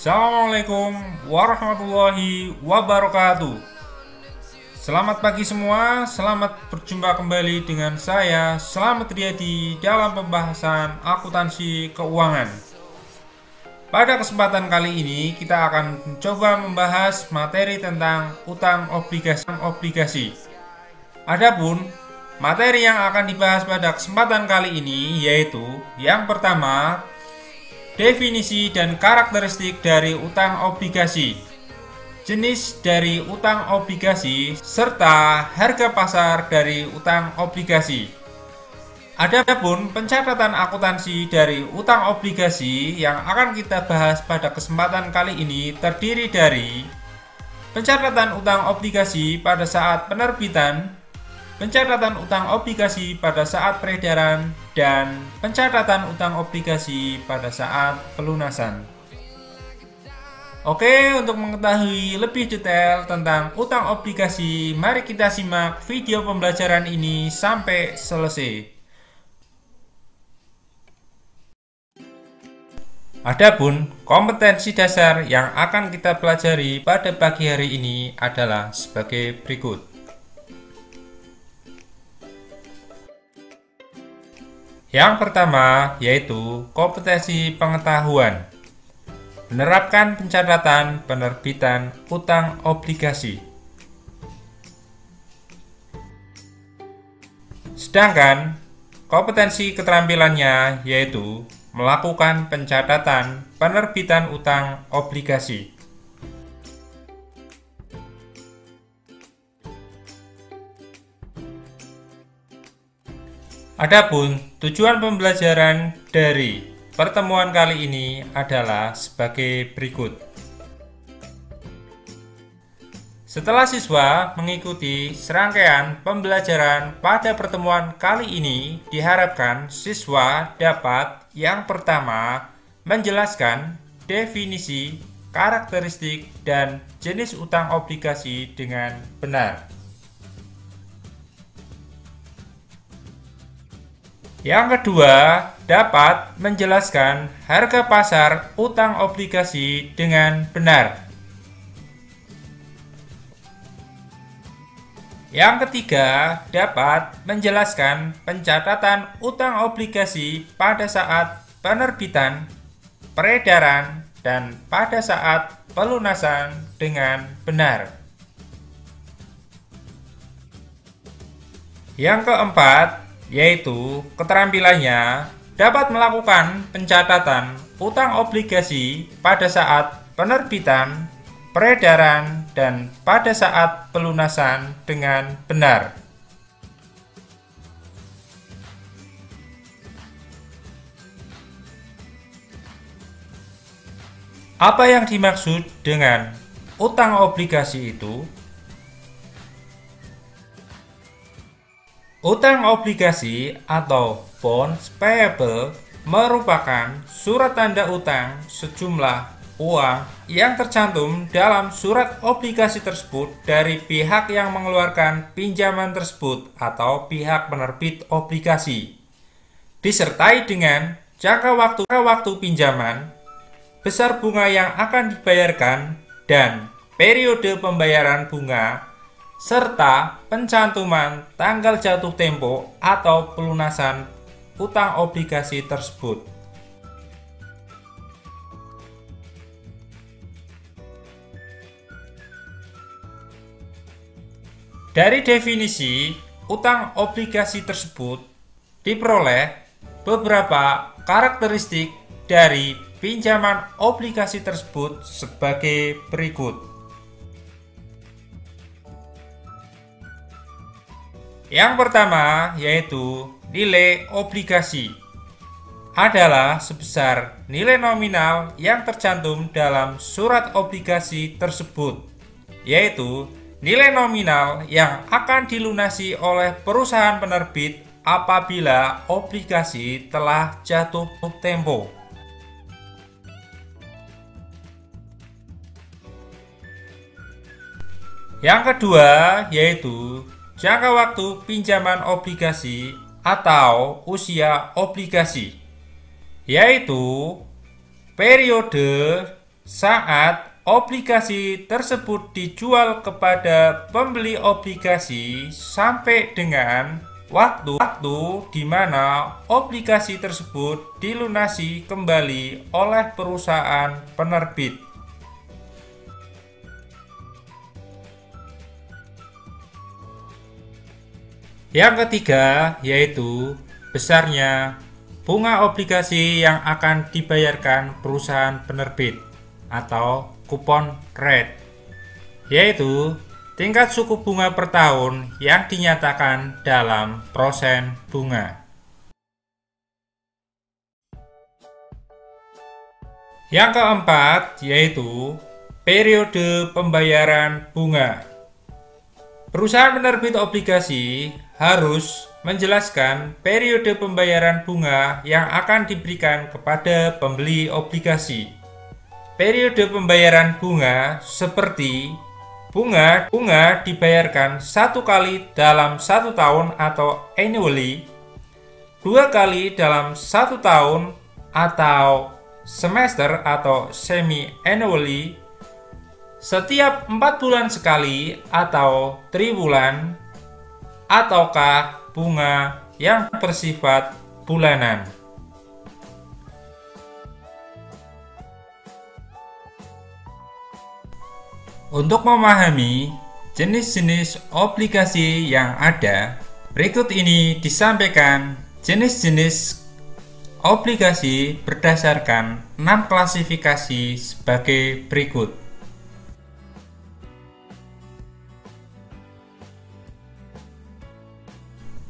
Assalamualaikum warahmatullahi wabarakatuh. Selamat pagi semua, selamat berjumpa kembali dengan saya Slamet Riyadi dalam pembahasan akuntansi keuangan. Pada kesempatan kali ini kita akan mencoba membahas materi tentang utang obligasi. Adapun materi yang akan dibahas pada kesempatan kali ini yaitu yang pertama, definisi dan karakteristik dari utang obligasi, jenis dari utang obligasi, serta harga pasar dari utang obligasi. Adapun pencatatan akuntansi dari utang obligasi yang akan kita bahas pada kesempatan kali ini terdiri dari pencatatan utang obligasi pada saat penerbitan, pencatatan utang obligasi pada saat peredaran, dan pencatatan utang obligasi pada saat pelunasan. Oke, untuk mengetahui lebih detail tentang utang obligasi, mari kita simak video pembelajaran ini sampai selesai. Adapun kompetensi dasar yang akan kita pelajari pada pagi hari ini adalah sebagai berikut. Yang pertama yaitu kompetensi pengetahuan, menerapkan pencatatan penerbitan utang obligasi. Sedangkan kompetensi keterampilannya yaitu melakukan pencatatan penerbitan utang obligasi. Adapun tujuan pembelajaran dari pertemuan kali ini adalah sebagai berikut. Setelah siswa mengikuti serangkaian pembelajaran pada pertemuan kali ini, diharapkan siswa dapat yang pertama menjelaskan definisi, karakteristik, dan jenis utang obligasi dengan benar. Yang kedua, dapat menjelaskan harga pasar utang obligasi dengan benar. Yang ketiga, dapat menjelaskan pencatatan utang obligasi pada saat penerbitan, peredaran, dan pada saat pelunasan dengan benar. Yang keempat, yaitu keterampilannya dapat melakukan pencatatan utang obligasi pada saat penerbitan, peredaran, dan pada saat pelunasan dengan benar. Apa yang dimaksud dengan utang obligasi itu? Utang obligasi atau bonds payable merupakan surat tanda utang sejumlah uang yang tercantum dalam surat obligasi tersebut dari pihak yang mengeluarkan pinjaman tersebut atau pihak penerbit obligasi, disertai dengan jangka waktu pinjaman, besar bunga yang akan dibayarkan, dan periode pembayaran bunga, serta pencantuman tanggal jatuh tempo atau pelunasan utang obligasi tersebut. Dari definisi utang obligasi tersebut diperoleh beberapa karakteristik dari pinjaman obligasi tersebut sebagai berikut. Yang pertama yaitu nilai obligasi adalah sebesar nilai nominal yang tercantum dalam surat obligasi tersebut, yaitu nilai nominal yang akan dilunasi oleh perusahaan penerbit apabila obligasi telah jatuh tempo. Yang kedua yaitu jangka waktu pinjaman obligasi atau usia obligasi, yaitu periode saat obligasi tersebut dijual kepada pembeli obligasi sampai dengan waktu di mana obligasi tersebut dilunasi kembali oleh perusahaan penerbit. Yang ketiga yaitu besarnya bunga obligasi yang akan dibayarkan perusahaan penerbit atau kupon rate, yaitu tingkat suku bunga per tahun yang dinyatakan dalam persen bunga. Yang keempat yaitu periode pembayaran bunga. Perusahaan penerbit obligasi harus menjelaskan periode pembayaran bunga yang akan diberikan kepada pembeli obligasi. Periode pembayaran bunga seperti bunga dibayarkan 1 kali dalam 1 tahun atau annually, 2 kali dalam 1 tahun atau semester atau semi-annually, setiap 4 bulan sekali atau triwulan, ataukah bunga yang bersifat bulanan. Untuk memahami jenis-jenis obligasi yang ada, berikut ini disampaikan jenis-jenis obligasi berdasarkan 6 klasifikasi sebagai berikut.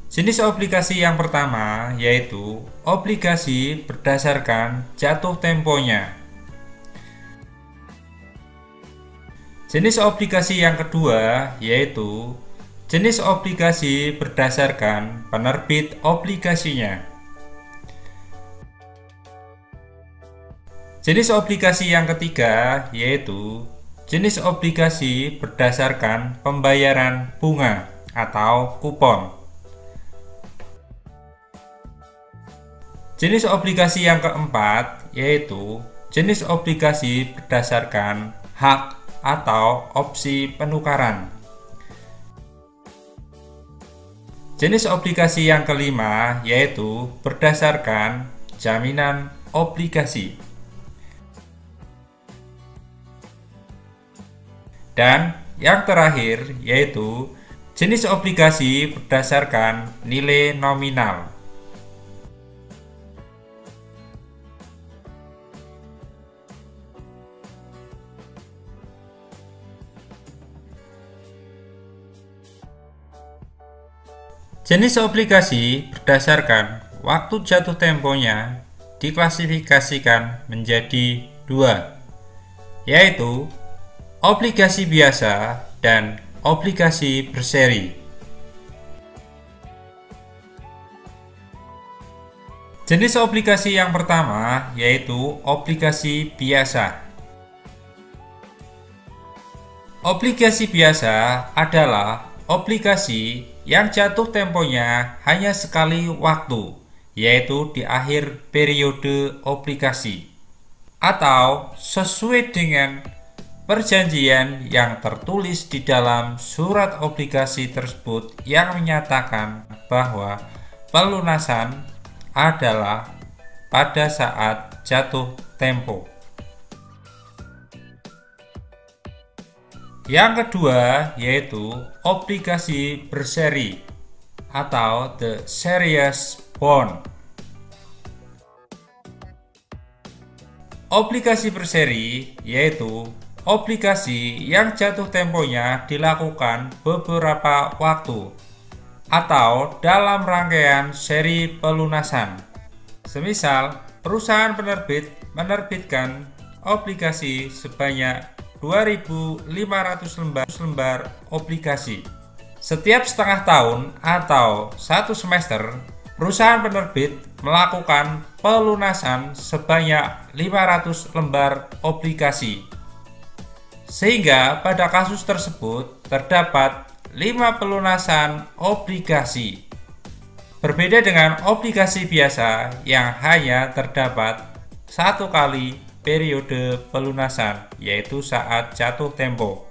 Jenis obligasi yang pertama yaitu obligasi berdasarkan jatuh temponya. Jenis obligasi yang kedua yaitu jenis obligasi berdasarkan penerbit obligasinya. Jenis obligasi yang ketiga yaitu jenis obligasi berdasarkan pembayaran bunga atau kupon. Jenis obligasi yang keempat yaitu jenis obligasi berdasarkan hak atau opsi penukaran. Jenis obligasi yang kelima yaitu berdasarkan jaminan obligasi. Dan yang terakhir yaitu jenis obligasi berdasarkan nilai nominal. Jenis obligasi berdasarkan waktu jatuh temponya diklasifikasikan menjadi 2, yaitu obligasi biasa dan obligasi berseri. Jenis obligasi yang pertama yaitu obligasi biasa. Obligasi biasa adalah obligasi yang jatuh temponya hanya sekali waktu, yaitu di akhir periode obligasi, atau sesuai dengan perjanjian yang tertulis di dalam surat obligasi tersebut yang menyatakan bahwa pelunasan adalah pada saat jatuh tempo. Yang kedua yaitu obligasi berseri atau the series bond. Obligasi berseri yaitu obligasi yang jatuh temponya dilakukan beberapa waktu atau dalam rangkaian seri pelunasan. Semisal perusahaan penerbit menerbitkan obligasi sebanyak 2.500 lembar obligasi. Setiap setengah tahun atau 1 semester, perusahaan penerbit melakukan pelunasan sebanyak 500 lembar obligasi. Sehingga pada kasus tersebut terdapat 5 pelunasan obligasi. Berbeda dengan obligasi biasa yang hanya terdapat 1 kali periode pelunasan, yaitu saat jatuh tempo.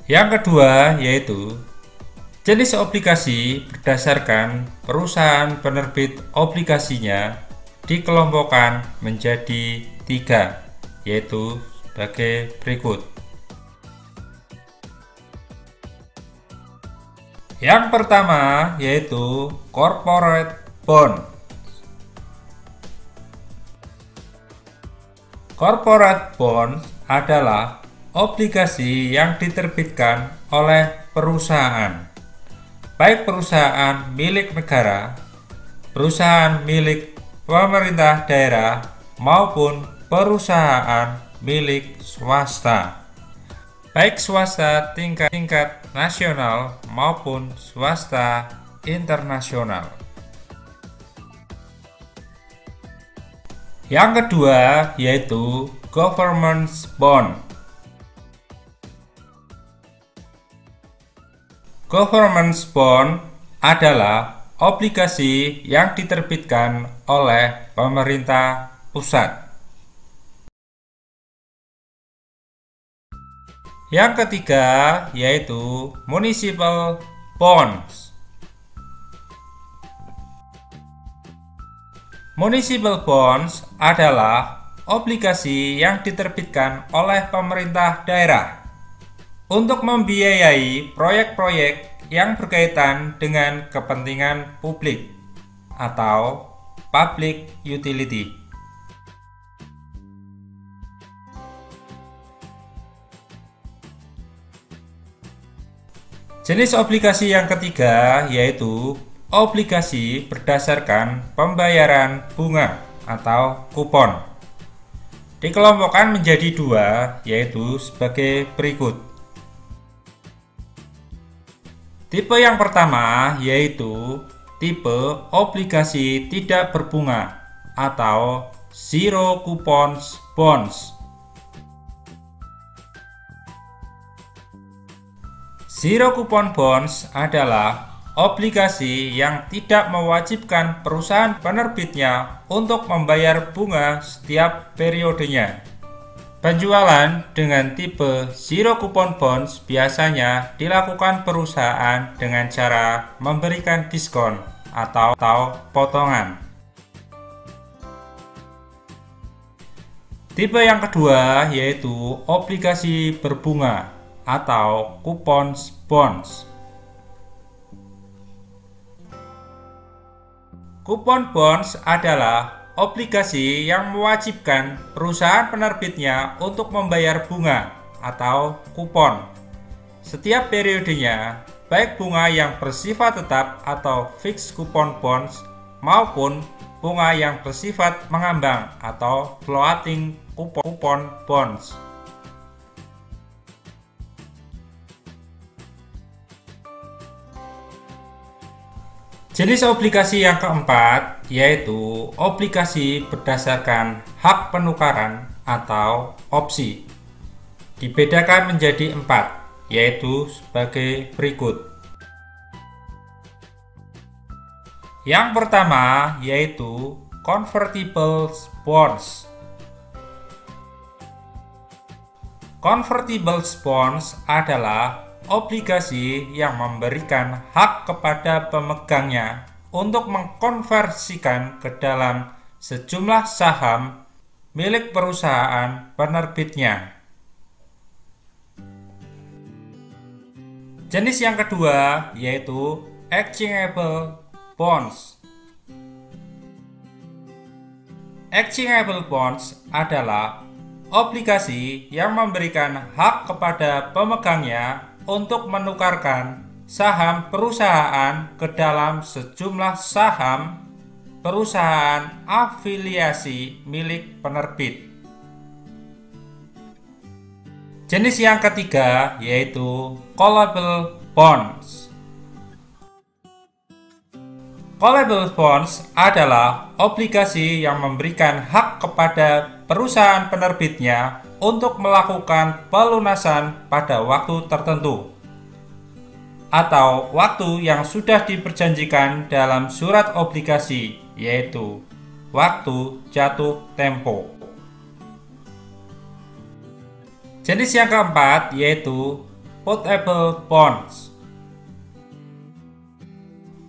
Yang kedua yaitu jenis obligasi berdasarkan perusahaan penerbit obligasinya dikelompokkan menjadi 3, yaitu sebagai berikut. Yang pertama yaitu corporate bond. Corporate bond adalah obligasi yang diterbitkan oleh perusahaan, baik perusahaan milik negara, perusahaan milik pemerintah daerah, maupun perusahaan milik swasta, baik swasta tingkat nasional maupun swasta internasional. Yang kedua yaitu government bond. Government bond adalah obligasi yang diterbitkan oleh pemerintah pusat. Yang ketiga yaitu municipal bonds. Municipal bonds adalah obligasi yang diterbitkan oleh pemerintah daerah untuk membiayai proyek-proyek yang berkaitan dengan kepentingan publik atau public utility. Jenis obligasi yang ketiga yaitu obligasi berdasarkan pembayaran bunga atau kupon. Dikelompokkan menjadi 2, yaitu sebagai berikut. Tipe yang pertama yaitu tipe obligasi tidak berbunga atau zero coupon bonds. Zero coupon bonds adalah obligasi yang tidak mewajibkan perusahaan penerbitnya untuk membayar bunga setiap periodenya. Penjualan dengan tipe zero coupon bonds biasanya dilakukan perusahaan dengan cara memberikan diskon atau potongan. Tipe yang kedua yaitu obligasi berbunga atau coupon bonds. Coupon bonds adalah obligasi yang mewajibkan perusahaan penerbitnya untuk membayar bunga atau kupon setiap periodenya, baik bunga yang bersifat tetap atau fixed coupon bonds maupun bunga yang bersifat mengambang atau floating coupon bonds. Jenis obligasi yang keempat yaitu obligasi berdasarkan hak penukaran atau opsi. Dibedakan menjadi 4, yaitu sebagai berikut. Yang pertama yaitu convertible bonds. Convertible bonds adalah obligasi yang memberikan hak kepada pemegangnya untuk mengkonversikan ke dalam sejumlah saham milik perusahaan penerbitnya. Jenis yang kedua yaitu exchangeable bonds. Exchangeable bonds adalah obligasi yang memberikan hak kepada pemegangnya untuk menukarkan saham perusahaan ke dalam sejumlah saham perusahaan afiliasi milik penerbit. Jenis yang ketiga yaitu callable bonds. Callable bonds adalah obligasi yang memberikan hak kepada perusahaan penerbitnya untuk melakukan pelunasan pada waktu tertentu. atau waktu yang sudah diperjanjikan dalam surat obligasi, yaitu waktu jatuh tempo. Jenis yang keempat yaitu putable bonds.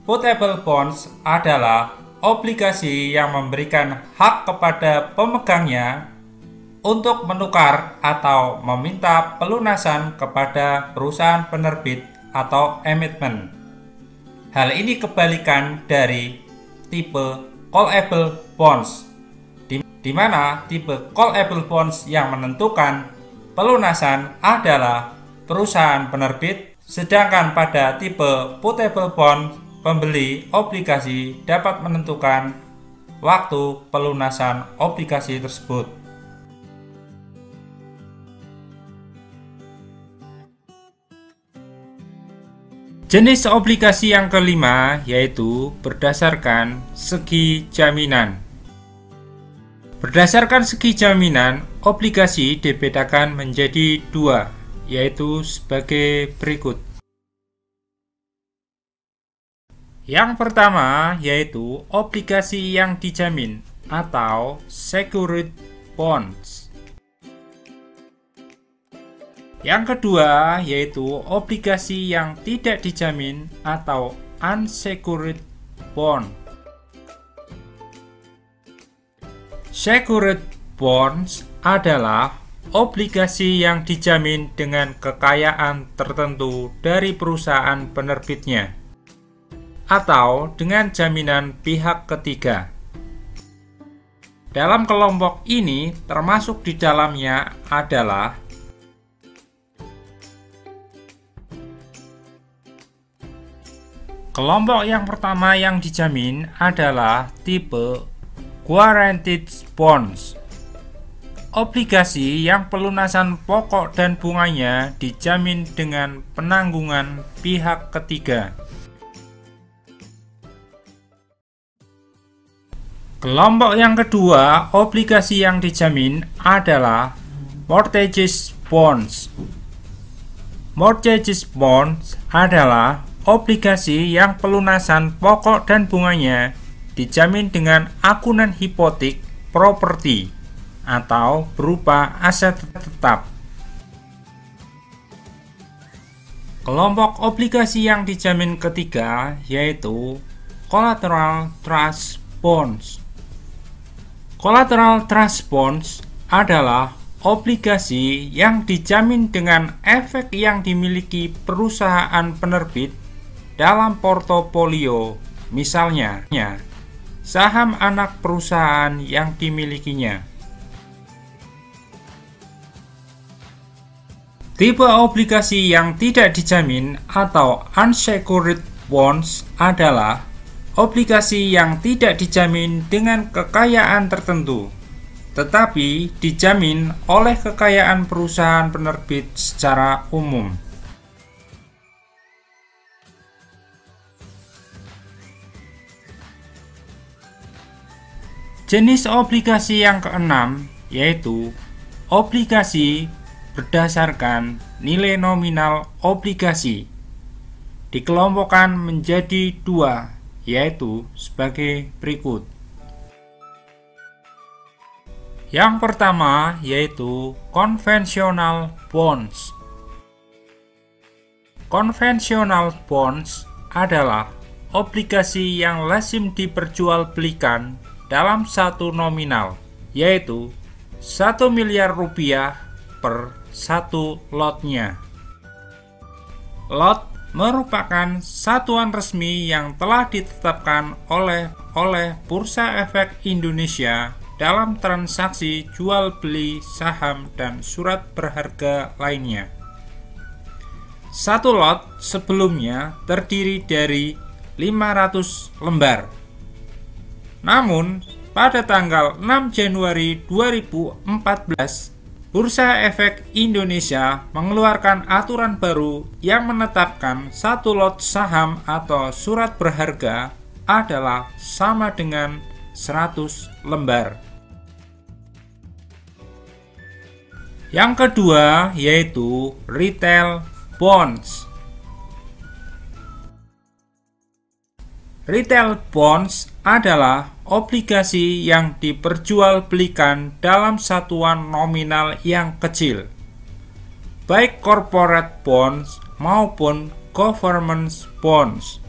Putable bonds adalah obligasi yang memberikan hak kepada pemegangnya untuk menukar atau meminta pelunasan kepada perusahaan penerbit atau emittment. Hal ini kebalikan dari tipe callable bonds, di mana tipe callable bonds yang menentukan pelunasan adalah perusahaan penerbit, sedangkan pada tipe putable bond, pembeli obligasi dapat menentukan waktu pelunasan obligasi tersebut. Jenis obligasi yang kelima yaitu berdasarkan segi jaminan. Berdasarkan segi jaminan, obligasi dibedakan menjadi dua, yaitu sebagai berikut. Yang pertama yaitu obligasi yang dijamin atau secured bonds. Yang kedua yaitu obligasi yang tidak dijamin atau unsecured bond. Secured bonds adalah obligasi yang dijamin dengan kekayaan tertentu dari perusahaan penerbitnya atau dengan jaminan pihak ketiga. Dalam kelompok ini termasuk di dalamnya adalah kelompok yang pertama yang dijamin adalah tipe guaranteed bonds. Obligasi yang pelunasan pokok dan bunganya dijamin dengan penanggungan pihak ketiga. Kelompok yang kedua, obligasi yang dijamin adalah mortgage bonds. Mortgage bonds adalah obligasi yang pelunasan pokok dan bunganya dijamin dengan akunan hipotek properti atau berupa aset tetap. Kelompok obligasi yang dijamin ketiga yaitu collateral trust bonds. Collateral trust bonds adalah obligasi yang dijamin dengan efek yang dimiliki perusahaan penerbit dalam portofolio, misalnya saham anak perusahaan yang dimilikinya. Tipe obligasi yang tidak dijamin atau unsecured bonds adalah obligasi yang tidak dijamin dengan kekayaan tertentu, tetapi dijamin oleh kekayaan perusahaan penerbit secara umum. Jenis obligasi yang keenam yaitu obligasi berdasarkan nilai nominal obligasi. Dikelompokkan menjadi dua, yaitu sebagai berikut. Yang pertama yaitu conventional bonds. Conventional bonds adalah obligasi yang lazim diperjualbelikan dalam satu nominal, yaitu 1 miliar rupiah per satu lotnya. Lot merupakan satuan resmi yang telah ditetapkan oleh Bursa Efek Indonesia dalam transaksi jual beli saham dan surat berharga lainnya. Satu lot sebelumnya terdiri dari 500 lembar. Namun, pada tanggal 6 Januari 2014, Bursa Efek Indonesia mengeluarkan aturan baru yang menetapkan satu lot saham atau surat berharga adalah sama dengan 100 lembar. Yang kedua yaitu retail bonds. Retail bonds adalah obligasi yang diperjualbelikan dalam satuan nominal yang kecil, baik corporate bonds maupun government bonds.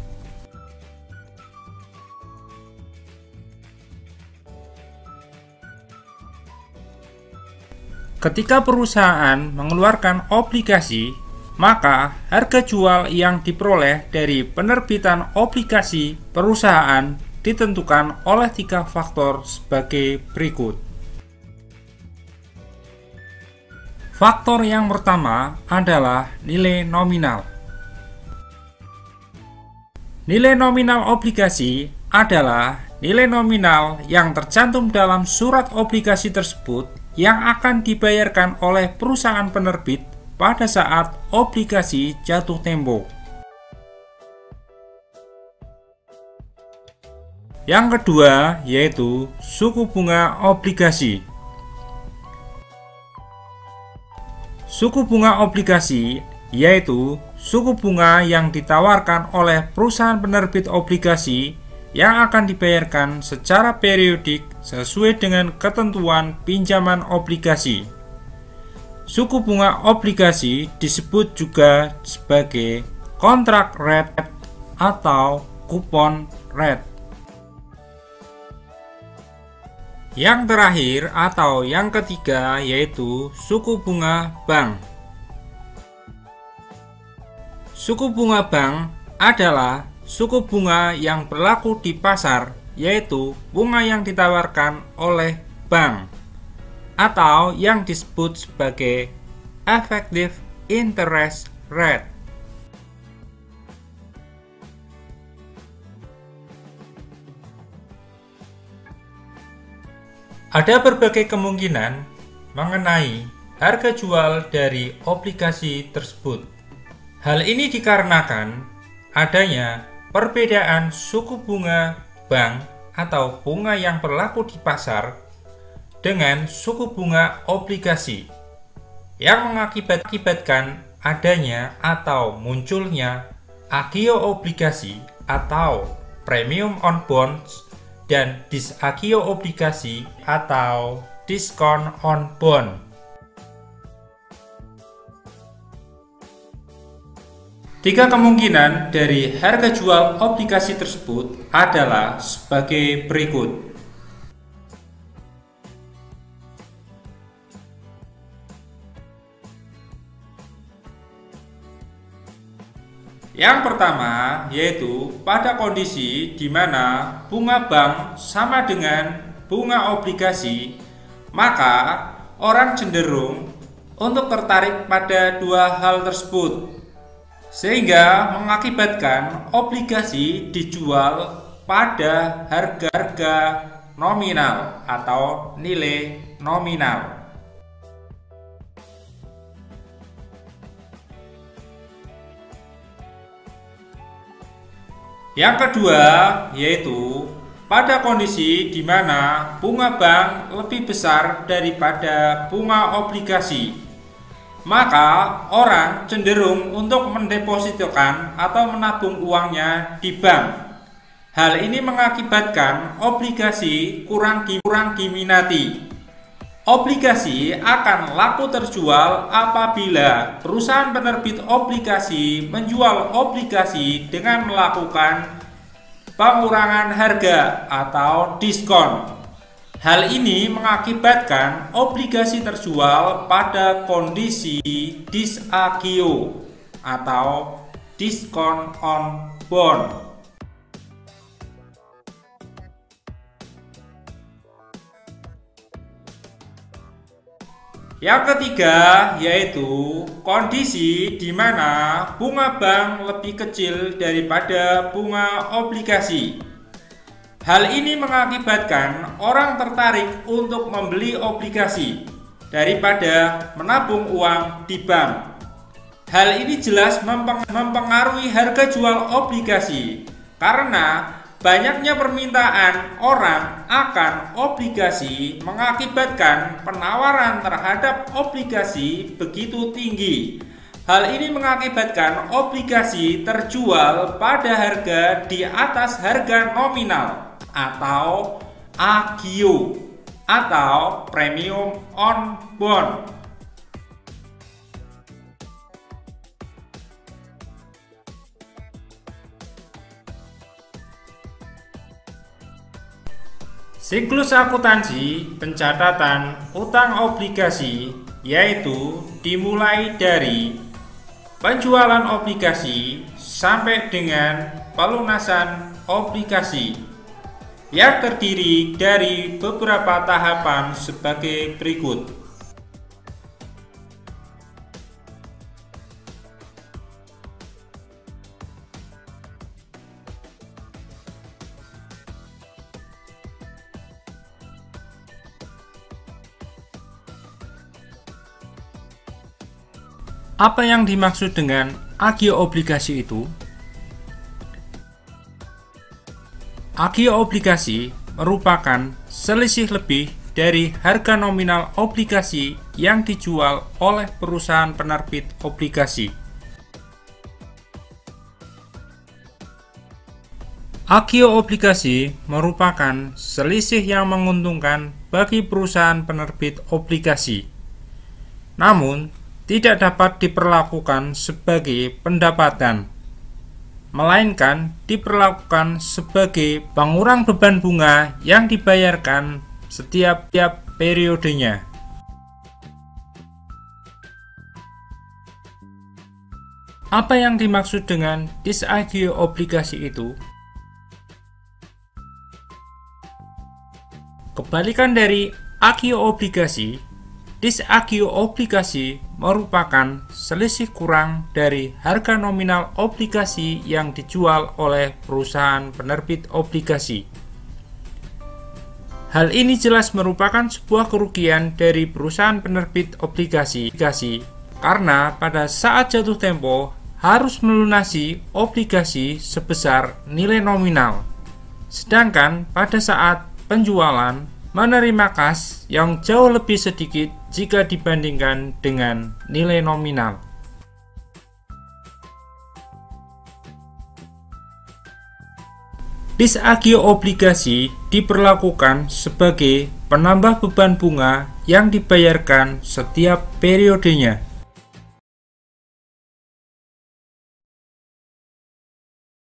Ketika perusahaan mengeluarkan obligasi, maka harga jual yang diperoleh dari penerbitan obligasi perusahaan ditentukan oleh 3 faktor sebagai berikut. Faktor yang pertama adalah nilai nominal. Nilai nominal obligasi adalah nilai nominal yang tercantum dalam surat obligasi tersebut yang akan dibayarkan oleh perusahaan penerbit pada saat obligasi jatuh tempo. Yang kedua yaitu suku bunga obligasi. Suku bunga obligasi yaitu suku bunga yang ditawarkan oleh perusahaan penerbit obligasi yang akan dibayarkan secara periodik sesuai dengan ketentuan pinjaman obligasi. Suku bunga obligasi disebut juga sebagai contract rate atau coupon rate. Yang terakhir atau yang ketiga yaitu suku bunga bank. Suku bunga bank adalah suku bunga yang berlaku di pasar, yaitu bunga yang ditawarkan oleh bank atau yang disebut sebagai effective interest rate. Ada berbagai kemungkinan mengenai harga jual dari obligasi tersebut. Hal ini dikarenakan adanya perbedaan suku bunga bank atau bunga yang berlaku di pasar dengan suku bunga obligasi yang mengakibatkan adanya atau munculnya agio obligasi atau premium on bonds dan disagio obligasi atau discount on bond. Tiga kemungkinan dari harga jual obligasi tersebut adalah sebagai berikut. Yang pertama yaitu pada kondisi di mana bunga bank sama dengan bunga obligasi, maka orang cenderung untuk tertarik pada dua hal tersebut, sehingga mengakibatkan obligasi dijual pada harga nominal atau nilai nominal. Yang kedua yaitu pada kondisi di mana bunga bank lebih besar daripada bunga obligasi, maka orang cenderung untuk mendepositokan atau menabung uangnya di bank. Hal ini mengakibatkan obligasi kurang diminati. Obligasi akan laku terjual apabila perusahaan penerbit obligasi menjual obligasi dengan melakukan pengurangan harga atau diskon. Hal ini mengakibatkan obligasi terjual pada kondisi disagio atau discount on bond. Yang ketiga yaitu kondisi di mana bunga bank lebih kecil daripada bunga obligasi. Hal ini mengakibatkan orang tertarik untuk membeli obligasi daripada menabung uang di bank. Hal ini jelas mempengaruhi harga jual obligasi karena banyaknya permintaan orang akan obligasi mengakibatkan penawaran terhadap obligasi begitu tinggi. Hal ini mengakibatkan obligasi terjual pada harga di atas harga nominal atau AGIO atau Premium on Bond. Siklus akuntansi pencatatan utang obligasi yaitu dimulai dari penjualan obligasi sampai dengan pelunasan obligasi yang terdiri dari beberapa tahapan sebagai berikut. Apa yang dimaksud dengan agio obligasi itu? Agio obligasi merupakan selisih lebih dari harga nominal obligasi yang dijual oleh perusahaan penerbit obligasi. Agio obligasi merupakan selisih yang menguntungkan bagi perusahaan penerbit obligasi. Namun, tidak dapat diperlakukan sebagai pendapatan, melainkan diperlakukan sebagai pengurang beban bunga yang dibayarkan setiap periodenya. Apa yang dimaksud dengan disagio obligasi itu? Kebalikan dari agio obligasi, disagio obligasi merupakan selisih kurang dari harga nominal obligasi yang dijual oleh perusahaan penerbit obligasi. Hal ini jelas merupakan sebuah kerugian dari perusahaan penerbit obligasi karena pada saat jatuh tempo harus melunasi obligasi sebesar nilai nominal, sedangkan pada saat penjualan menerima kas yang jauh lebih sedikit jika dibandingkan dengan nilai nominal. Disagio obligasi diperlakukan sebagai penambah beban bunga yang dibayarkan setiap periodenya.